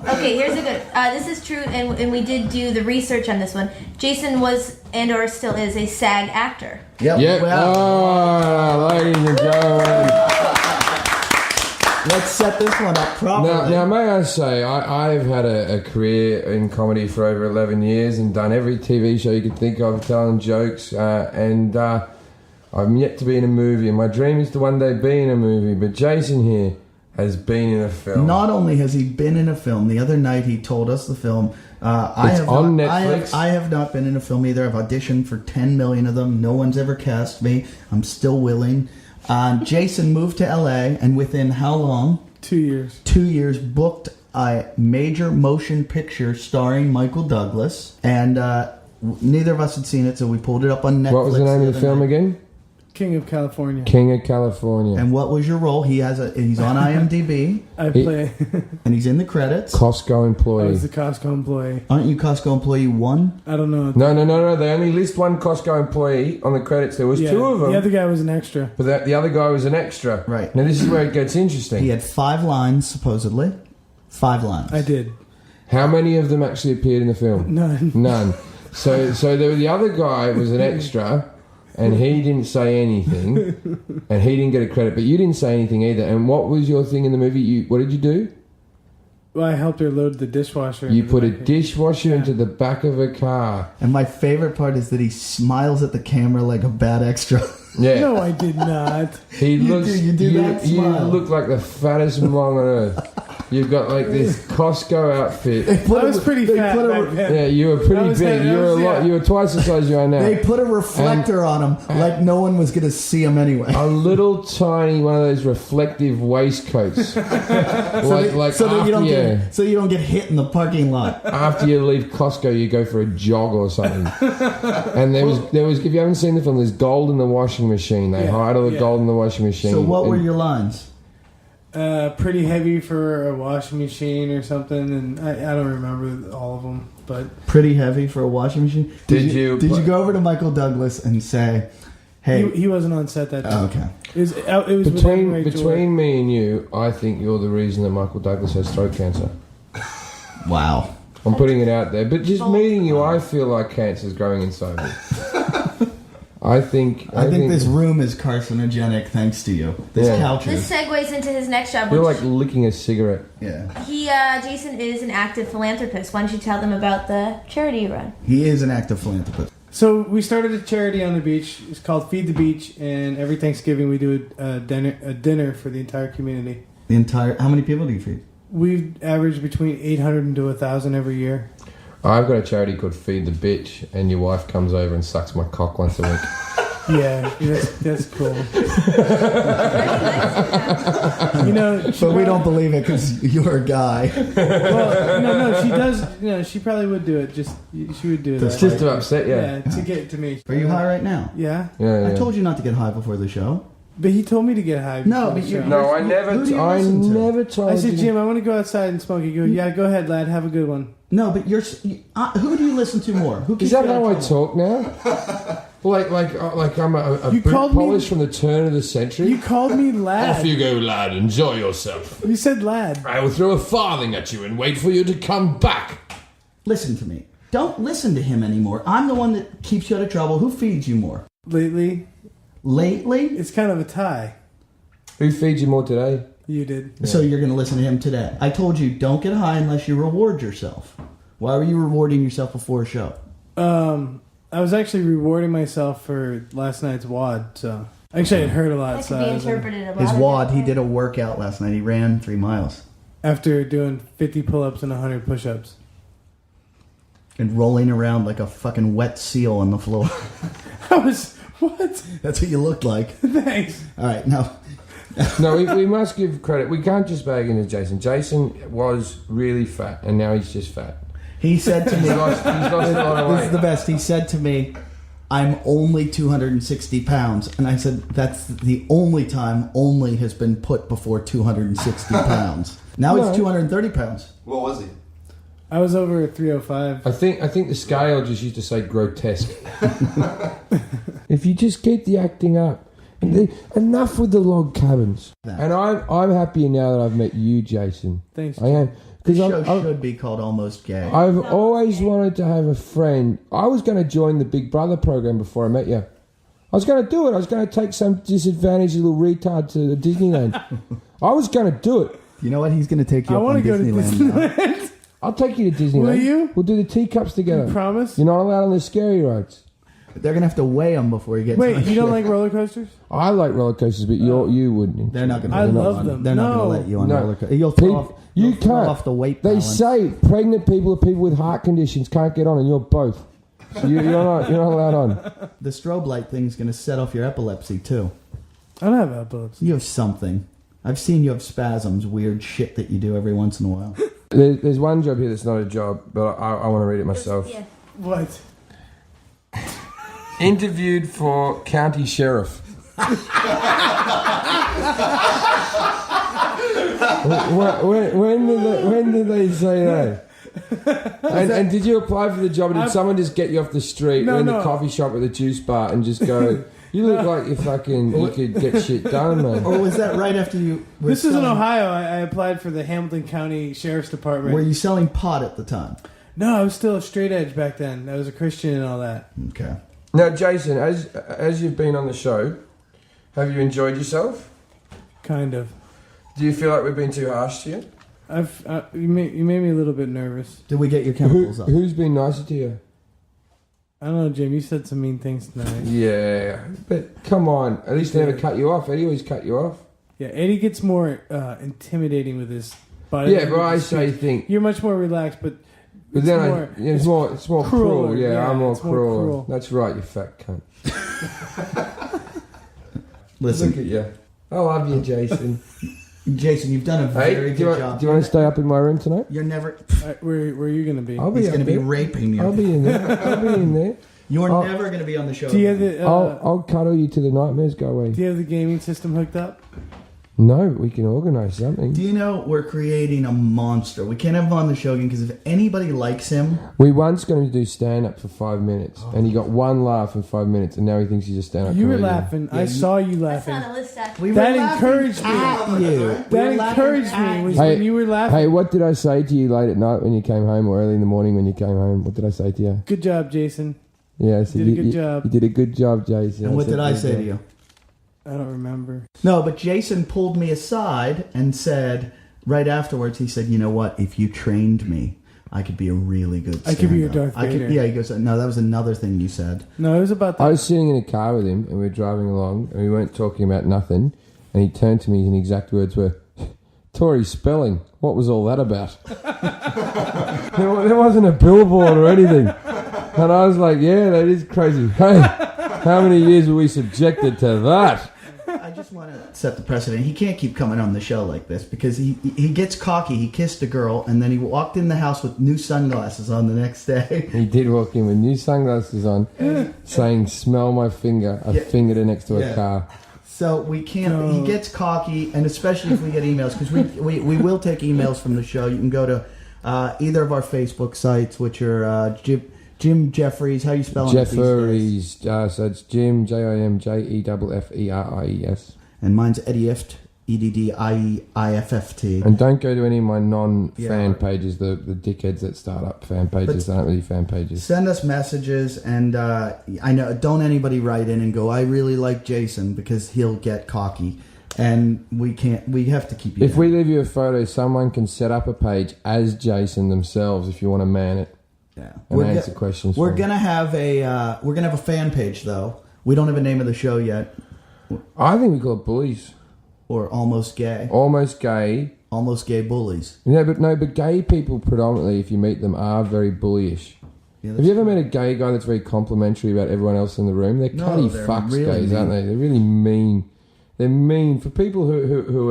Okay, Okay, here's a good. This is true, and we did do the research on this one. Jason was and or still is a SAG actor. Yep. Yep. Well, Oh, ladies and gentlemen. let's set this one up properly. Now, may I say, I've had a career in comedy for over 11 years and done every TV show you could think of, telling jokes, and I'm yet to be in a movie. And my dream is to one day be in a movie. But Jason here has been in a film. Not only has he been in a film, the other night he told us the film. It's on Netflix. I have not been in a film either. I've auditioned for 10 million of them. No one's ever cast me. I'm still willing. Jason moved to LA, and within how long? 2 years. 2 years, booked a major motion picture starring Michael Douglas. And neither of us had seen it, so we pulled it up on Netflix. What was the name of the film again? King of California. King of California. And what was your role? He's on IMDb, I play. and he's in the credits. Costco I employee. was the Costco employee. Aren't you Costco employee 1? I don't know. No. They only list one Costco employee on the credits. There was Yeah, two of them. The other guy was an extra. But the other guy was an extra. Right. Now, this is where it gets interesting. He had 5 lines, supposedly. 5 lines. I did. How many of them actually appeared in the film? None. None. So the other guy was an extra, and he didn't say anything, and he didn't get a credit. But you didn't say anything either. And what was your thing in the movie? What did you do? Well, I helped her load the dishwasher. You into put the a back. dishwasher into the back of a car. And my favorite part is that he smiles at the camera like a bad extra. Yeah. No, I did not. He looks. you do that You smile. look like the fattest mong on earth. You've got like this Costco outfit. I was pretty fat back then. Yeah, you were I pretty was big. heavy. You were a lot. Yeah. You were twice the size you are now. They put a reflector on him like no one was going to see him anyway. A little tiny one of those reflective waistcoats, so that you don't get hit in the parking lot. after you leave Costco, you go for a jog or something. And there was. If you haven't seen the film, there's gold in the washing machine. They hide all the gold in the washing machine. So what were And your lines? Pretty heavy for a washing machine or something, and I don't remember all of them, but Pretty heavy for a washing machine. Did you go over to Michael Douglas and say, "Hey"? he wasn't on set that time. Okay. It was between me and you? I think you're the reason that Michael Douglas has throat cancer. Wow. I'm putting it out there, but just meeting you, I feel like cancer's growing inside me. I think this room is carcinogenic thanks to you. This couch This is. segues into his next job. you're Which like licking a cigarette. Yeah. Jason is an active philanthropist. Why don't you tell them about the charity you run? He is an active philanthropist. So we started a charity on the beach. It's called Feed the Beach, and every Thanksgiving we do a dinner for the entire community. How many people do you feed? We've averaged between 800 and to 1,000 every year. I've got a charity called Feed the Bitch, and your wife comes over and sucks my cock once a week. Yeah, that's cool. But we don't believe it because you're a guy. Well, no, she does. She probably would do it. She would do That's that. Just to upset you. Yeah, to get to me. Are you high right now? Yeah, Yeah. I told you not to get high before the show. but he told me to get high. No, before but the you- show. No, I never. Who do you I listen to? never told I said, you. Jim, I want to go outside and smoke. You go, yeah, go ahead, lad. Have a good one. No, but who do you listen to more? Who Is keeps that you out how of I trouble? talk now? like I'm a You Brit called me- Polish from the turn of the century. You called me lad. Off you go, lad. Enjoy yourself. You said lad. I will throw a farthing at you and wait for you to come back. Listen to me. Don't listen to him anymore. I'm the one that keeps you out of trouble. Who feeds you more? Lately, Lately? it's kind of a tie. Who feeds you more today? You did. So you're going to listen to him today. I told you, don't get high unless you reward yourself. Why were you rewarding yourself before a show? I was actually rewarding myself for last night's WOD. So actually, it hurt a lot. That So could be I was, interpreted a lot. His of WOD, different he did a ways. workout last night. He ran 3 miles. after doing 50 pull-ups and 100 push-ups. And rolling around like a fucking wet seal on the floor. I was what? That's what you looked like. Thanks. All right, now. No, we must give credit. We can't just bag into Jason. Jason was really fat, and now he's just fat. He said to me, He's lost a lot of this weight. is the best. He said to me, I'm only 260 pounds. And I said, that's the only time only has been put before 260 pounds. Now No. he's 230 pounds. What was he? I was over at 305. I think the scale just used to say grotesque. If you just keep the acting up, Enough with the log cabins. That. And I'm happier now that I've met you, Jason. Thanks. I am. This Because show should be called Almost Gay. I've always wanted to have a friend. I was going to join the Big Brother program before I met you. I was going to do it. I was going to take some disadvantaged little retard to Disneyland. I was going to do it. You know what? He's going to take you I up want on to go to Disneyland. now. Disneyland. I'll take you to Disneyland. Will you? We'll do the teacups together. You promise? You're not allowed on the scary rides. They're going to have to weigh him before he gets Wait, on you don't shit. like roller coasters? I like roller coasters, but you wouldn't. They're not going to. I love them. They're not No. going to let you on No. roller coaster. You'll throw People- off. you you'll throw can't. off the weight They balance. say pregnant people or people with heart conditions can't get on, and you're both. So you're not allowed on. The strobe light thing's going to set off your epilepsy too. I don't have epilepsy. You have something. I've seen you have spasms, weird shit that you do every once in a while. There's one job here that's not a job, but I want to read it myself. Yeah. What? Interviewed for county sheriff. when did they say that? And did you apply for the job? Or did someone just get you off the street or in the coffee shop at the juice bar and just go, you look like you could get shit done, man. Or was that right after you were This is in selling- Ohio. I applied for the Hamilton County Sheriff's Department. Were you selling pot at the time? No, I was still a straight edge back then. I was a Christian and all that. Okay. Now, Jason, as you've been on the show, have you enjoyed yourself? Kind of. Do you feel like we've been too harsh to you? You made me a little bit nervous. Did we get your chemicals up? Who's been nicer to you? I don't know, Jim. You said some mean things tonight. Yeah, but come on. At least they never cut you off. Eddie always cut you off. Yeah, Eddie gets more intimidating with his body. Yeah, but I say think. You're much more relaxed, but But then it's more cruel. crueler. Yeah, Yeah, I'm more it's more cruel. cruel. That's right, you fat cunt. Listen, Look at you. I love you, Jason. Jason, you've done a Hey, very do good you job. want to stay up in my room tonight? You're never. where are you going to be? I'll be He's up going to be there. raping you. I'll be in there. I'll be in there. You're I'll- never going to be on the show. Do you have again. the I'll cuddle you till the nightmares go away. Do you have the gaming system hooked up? No, we can organise something. Do you know we're creating a monster? We can't have him on the show again because if anybody likes him, We once going to do stand up for 5 minutes, and he got one laugh in 5 minutes, and now he thinks he's a stand up. You were laughing. Yeah, I you- saw you That's laughing. on the list, actually. we That were laughing encouraged me. at you. We That were laughing encouraged at me was you. when you were laughing. Hey, what did I say to you late at night when you came home, or early in the morning when you came home? What did I say to you? Good job, Jason. Yeah, I said Did a good job. You did a good job, Jason. And what said, did I "Good say job." to you? I don't remember. No, but Jason pulled me aside and said, right afterwards, he said, "You know what? If you trained me, I could be a really good I could be your stand-up." Darth Vader. Yeah, he goes, "No, that was another thing you said." No, it was about that. I was sitting in a car with him, and we were driving along, and we weren't talking about nothing, and he turned to me, and his exact words were, "Tory spelling, what was all that about?" there wasn't a billboard or anything. And I was like, yeah, that is crazy. Hey, how many years were we subjected to that? I just want to set the precedent. He can't keep coming on the show like this because he gets cocky. He kissed a girl, and then he walked in the house with new sunglasses on the next day. He did walk in with new sunglasses on, saying, "Smell my finger." I Yeah. fingered her next to Yeah. a car. So we can't. No. He gets cocky, and especially if we get emails, because we will take emails from the show. You can go to either of our Facebook sites, which are Jim Jeffries. How you spelling it these days? Jefferies, so it's Jim, JIMJEFFERIES. And mine's Eddie Ift, EDDIEIFFT. And don't go to any of my non-fan Yeah. pages, the dickheads that start up fan pages. They aren't really fan pages. Send us messages, and I know don't anybody write in and go, "I really like Jason," because he'll get cocky, and we can't. We have to keep you. If down. we leave you a photo, someone can set up a page as Jason themselves if you want to man it yeah. and answer questions. We're for them. gonna have a fan page though. We don't have a name of the show yet, I think we call it bullies. or almost gay, Almost gay. almost gay bullies. But gay people predominantly, if you meet them, are very bullyish. Yeah, Have you ever met a gay guy that's very complimentary about everyone else in the room? They're No, cutty they're fucks, really gays, aren't mean. they? They're really mean. They're mean for people who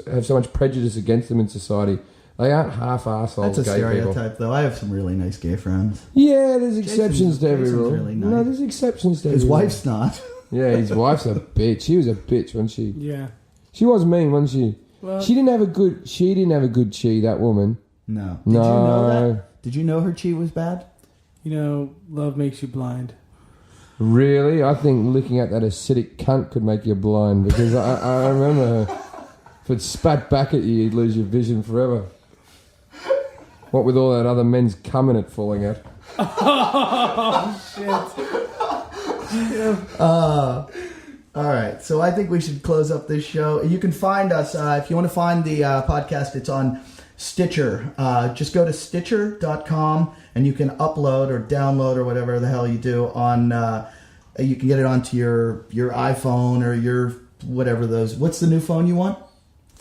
have so much prejudice against them in society. They aren't half assholes. That's a gay people. stereotype, though. I have some really nice gay friends. Yeah, there's exceptions to every Jason's rule. really nice. No, there's exceptions to every His rule. wife's not. Yeah, his wife's a bitch. She was a bitch, wasn't she? Yeah. She was mean, wasn't she? Well, She didn't have a good chi, that woman. No. No. Did you know that? Did you know her chi was bad? you know, love makes you blind. Really? I think looking at that acidic cunt could make you blind because I remember if it spat back at you, you'd lose your vision forever. What with all that other men's cum in it falling out. Oh, shit. All right, so I think we should close up this show. You can find us, if you want to find the podcast, it's on Stitcher. Just go to Stitcher.com and you can upload or download or whatever the hell you do on, you can get it onto your iPhone or your whatever those, what's the new phone you want?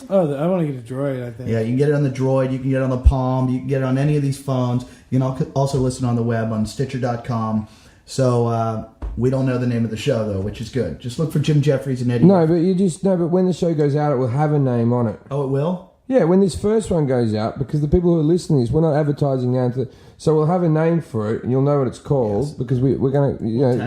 Oh, I want to get a Droid, I think. Yeah, you can get it on the Droid, you can get it on the Palm, you can get it on any of these phones. You can also listen on the web on Stitcher.com. So, we don't know the name of the show, though, which is good. Just look for Jim Jeffries and Eddie. No, but when the show goes out, it will have a name on it. Oh, it will? Yeah, when this first one goes out, because the people who are listening to this, we're not advertising now. So we'll have a name for it, and you'll know what it's called, Yes. because we're going to,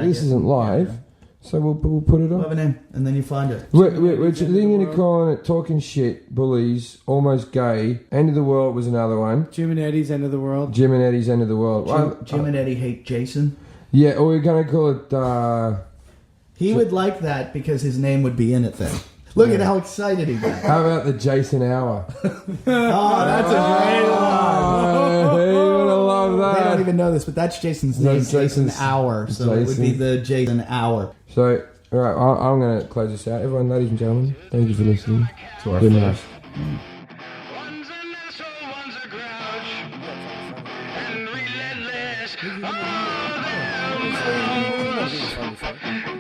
this isn't live, so we'll put it on. We'll have a name, and then you find it. We're thinking of calling it Talkin Shit, Bullies, Almost Gay, End of the World was another one. Jim and Eddie's End of the World. Jim and Eddie's End of the World. Jim and Eddie hate Jason. Yeah, or we're going to call it... He would like that because his name would be in it then. Look at how excited he got. How about the Jason Hour? Oh, that's a great one. Hey, you're going to love They that. don't even know this, but that's Jason's No, name, it's Jason Jason's- Hour. So it would be the Jason Hour. So, all right, I'm going to close this out. Everyone, ladies and gentlemen, thank you for listening To our Good first. night. One's an asshole, one's a grouch, and relentless. Oh, they're